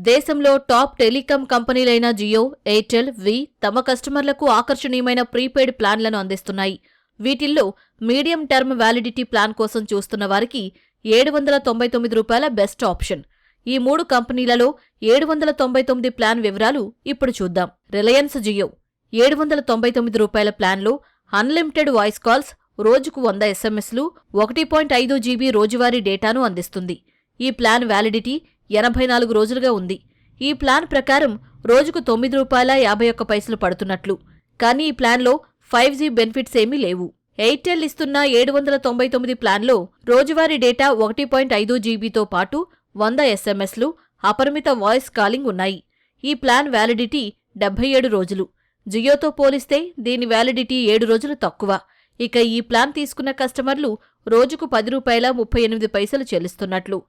దేశంలో top telecom కంపెనీలైన Jio, Airtel, వి తమ కస్టమర్లకు ఆకర్షణీయమైన ప్రీపెయిడ్ ప్లాన్లను అందిస్తున్నాయి. వీటిల్లో మీడియం టర్మ్ వ్యాలిడిటీ ప్లాన్ కోసం చూస్తున్న వారికి రూ. 799 బెస్ట్ ఆప్షన్. ఈ 3 కంపెనీలలో 799 ప్లాన్ వివరాలు ఇప్పుడు చూద్దాం. రిలయన్స్ జియో రూ. 799 ప్లాన్లో అన్లిమిటెడ్ వాయిస్ కాల్స్, రోజుకు 100 ఎస్ఎంఎస్లు, 1.5 జీబీ రోజువారీ డేటాను అందిస్తుంది. ఈ ప్లాన్ వ్యాలిడిటీ 84 రోజులుగా ఉంది. ఈ ప్లాన్ ప్రకారం రోజుకు రూ. 9.51 పడుతున్నట్లు. కానీ ఈ ప్లాన్లో 5G బెనిఫిట్స్ ఏమీ లేవు. ఎయిర్టెల్ ఇస్తున్న 799 ప్లాన్లో రోజువారీ డేటా 1.5 జీబీతో పాటు 100 ఎస్ఎంఎస్లు, అపరిమిత వాయిస్ కాలింగ్ ఉన్నాయి. ఈ ప్లాన్ వ్యాలిడిటీ 77 రోజులు. జియోతో పోలిస్తే దీని వ్యాలిడిటీ 7 రోజులు తక్కువ. ఇక ఈ ప్లాన్ తీసుకున్న కస్టమర్లు రోజుకు రూ. 10.38 చెల్లిస్తున్నట్లు.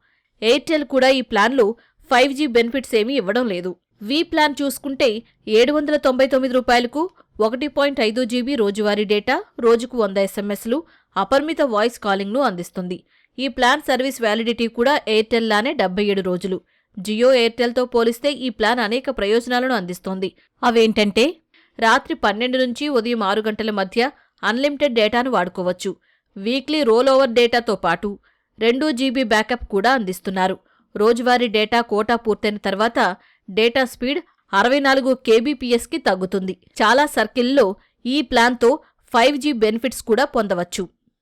ఎయిర్టెల్ కూడా ఈ ప్లాన్లో 5G బెనిఫిట్స్ ఏమీ ఇవ్వడం లేదు. వి ప్లాన్ చూసుకుంటే రూ. 799కు 1.5 జీబీ రోజువారీ డేటా, రోజుకు 100 ఎస్ఎంఎస్లు, అపరిమిత వాయిస్ కాలింగ్ను అందిస్తుంది. ఈ ప్లాన్ సర్వీస్ వ్యాలిడిటీ కూడా ఎయిర్టెల్ లానే 77 రోజులు. జియో, ఎయిర్టెల్తో పోలిస్తే ఈ ప్లాన్ అనేక ప్రయోజనాలను అందిస్తోంది. అవేంటంటే రాత్రి 12 నుంచి ఉదయం 6 గంటల మధ్య అన్లిమిటెడ్ డేటాను వాడుకోవచ్చు. వీక్లీ రోల్ ఓవర్ డేటాతో పాటు 2 జీబీ బ్యాకప్ కూడా అందిస్తున్నారు. రోజువారీ డేటా కోటా పూర్తయిన తర్వాత డేటా స్పీడ్ 64 kbpsకి తగ్గుతుంది. చాలా సర్కిల్లో ఈ ప్లాన్తో 5G బెనిఫిట్స్ కూడా పొందవచ్చు.